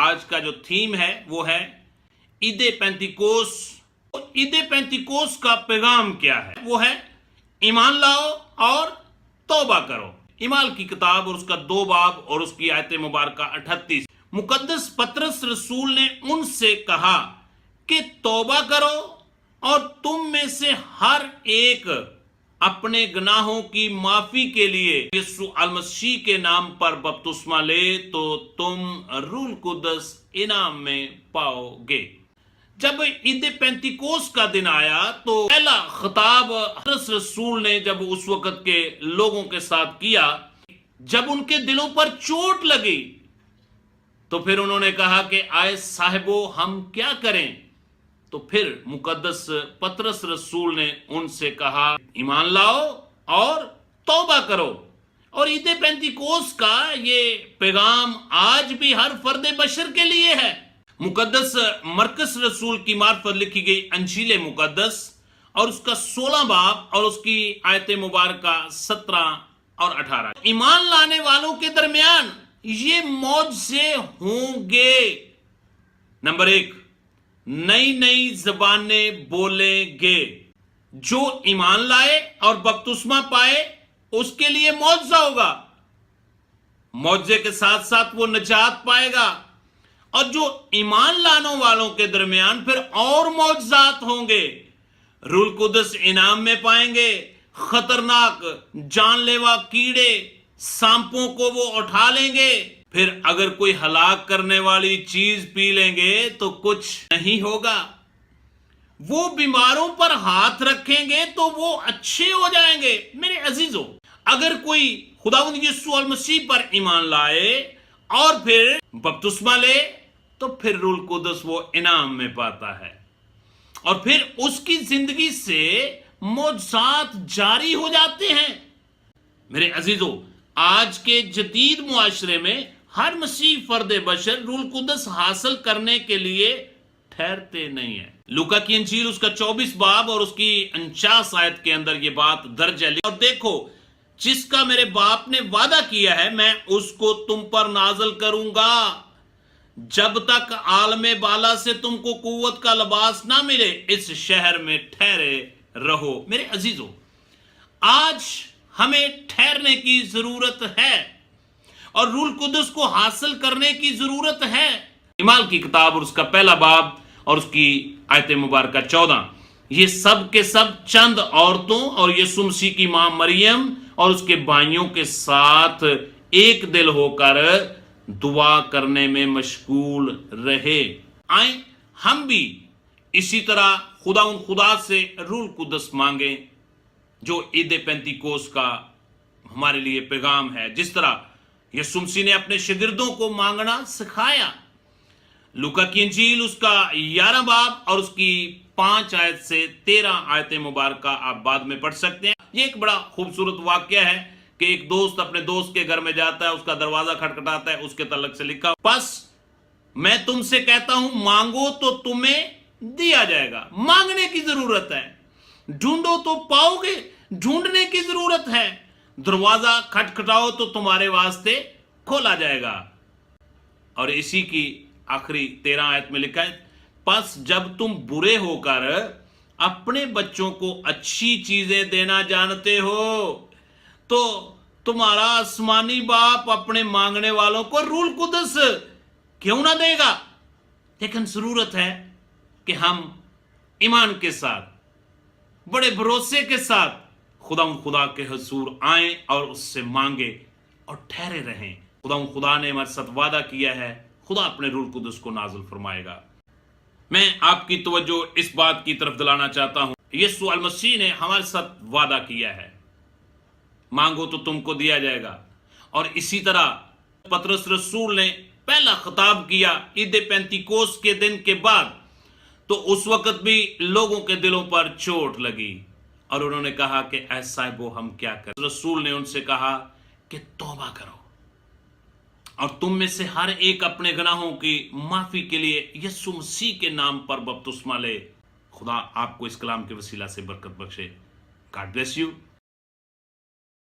آج کا جو تھیم ہے وہ ہے عید پینتیکوس. عید پینتیکوس کا پیغام کیا ہے؟ وہ ہے ایمان لاؤ اور توبہ کرو. اعمال کی کتاب اور اس کا 2 باب اور اس کی آیت مبارکہ 38. مقدس پطرس رسول نے ان سے کہا کہ توبہ کرو اور تم میں سے ہر ایک اپنے گناہوں کی معافی کے لیے یسوع المسیح کے نام پر بپتسمہ لے تو تم روح القدس انعام میں پاؤ گے. جب عید پینتیکوس کا دن آیا تو پہلا خطاب پطرس رسول نے جب اس وقت کے لوگوں کے ساتھ کیا، جب ان کے دلوں پر چوٹ لگی تو پھر انہوں نے کہا کہ آئے صاحبو ہم کیا کریں؟ تو پھر مقدس پطرس رسول نے ان سے کہا ایمان لاؤ اور توبہ کرو. اور عید پینتیکوس کا یہ پیغام آج بھی ہر فرد بشر کے لیے ہے. مقدس مرکز رسول کی معرفت لکھی گئی انجیل مقدس اور اس کا 16 باب اور اس کی آیت مبارکہ 17 اور 18. ایمان لانے والوں کے درمیان یہ معجزے ہوں گے. نمبر 1، نئی زبانیں بولیں گے. جو ایمان لائے اور بپتسمہ پائے اس کے لیے معجزہ ہوگا. معجزے کے ساتھ ساتھ وہ نجات پائے گا. اور جو ایمان لانے والوں کے درمیان پھر اور معجزات ہوں گے. روح القدس انعام میں پائیں گے. خطرناک جان لیوا کیڑے سانپوں کو وہ اٹھا لیں گے. پھر اگر کوئی ہلاک کرنے والی چیز پی لیں گے تو کچھ نہیں ہوگا. وہ بیماروں پر ہاتھ رکھیں گے تو وہ اچھے ہو جائیں گے. میرے عزیزو، اگر کوئی خداوند یسوع المسیح پر ایمان لائے اور پھر بپتسمہ لے تو پھر روح القدس وہ انعام میں پاتا ہے اور پھر اس کی زندگی سے معجزات جاری ہو جاتے ہیں. میرے عزیزو، آج کے جدید معاشرے میں ہر مسیح فرد بشر روح القدس حاصل کرنے کے لیے ٹھہرتے نہیں ہیں. لوکا کی انجیل اس کا 24 باب اور اس کی 49 آیت کے اندر یہ بات درج ہے. اور دیکھو، جس کا میرے باپ نے وعدہ کیا ہے میں اس کو تم پر نازل کروں گا جب تک عالم بالا سے تم کو قوت کا لباس نہ ملے اس شہر میں ٹھہرے رہو. میرے عزیزو، آج ہمیں ٹھہرنے کی ضرورت ہے اور روح القدس کو حاصل کرنے کی ضرورت ہے. اعمال کی کتاب اور اس کا 1 باب اور اس کی آیت مبارکہ 14. یہ سب کے سب چند عورتوں اور یسوع مسیح کی ماں مریم اور اس کے بھائیوں کے ساتھ ایک دل ہو کر دعا کرنے میں مشغول رہے. آئیں ہم بھی اسی طرح خدا سے روح القدس مانگیں جو عید پینتیکوس کا ہمارے لیے پیغام ہے. جس طرح یسوع مسیح نے اپنے شاگردوں کو مانگنا سکھایا. لوکا کی انجیل اس کا 11 باب اور اس کی 5 آیت سے 13 آیت مبارکہ آپ بعد میں پڑھ سکتے ہیں. یہ ایک بڑا خوبصورت واقعہ ہے کہ ایک دوست اپنے دوست کے گھر میں جاتا ہے، اس کا دروازہ کھٹکھٹاتا ہے. اس کے تعلق سے لکھا، پس میں تم سے کہتا ہوں مانگو تو تمہیں دیا جائے گا. مانگنے کی ضرورت ہے. ڈھونڈو تو پاؤ گے. ڈھونڈنے کی ضرورت ہے. دروازہ کھٹکھٹاؤ تو تمہارے واسطے کھولا جائے گا. اور اسی کی آخری 13 آیت میں لکھا ہے، پس جب تم برے ہو کر اپنے بچوں کو اچھی چیزیں دینا جانتے ہو تو تمہارا آسمانی باپ اپنے مانگنے والوں کو روح القدس کیوں نہ دے گا. لیکن ضرورت ہے کہ ہم ایمان کے ساتھ، بڑے بھروسے کے ساتھ خدا کے حضور آئیں اور اس سے مانگیں اور ٹھہرے رہیں. خدا نے ہمارے ساتھ وعدہ کیا ہے، خدا اپنے روح القدس کو نازل فرمائے گا. میں آپ کی توجہ اس بات کی طرف دلانا چاہتا ہوں، یسوع المسیح نے ہمارے ساتھ وعدہ کیا ہے مانگو تو تم کو دیا جائے گا. اور اسی طرح پطرس رسول نے پہلا خطاب کیا عید پینتیکوس کے دن کے بعد، تو اس وقت بھی لوگوں کے دلوں پر چوٹ لگی اور انہوں نے کہا کہ اے صاحبو ہم کیا کریں. رسول نے ان سے کہا کہ توبہ کرو اور تم میں سے ہر ایک اپنے گناہوں کی معافی کے لیے یسوع مسیح کے نام پر بپتسمہ لے. خدا آپ کو اس کلام کے وسیلہ سے برکت بخشے. God bless you.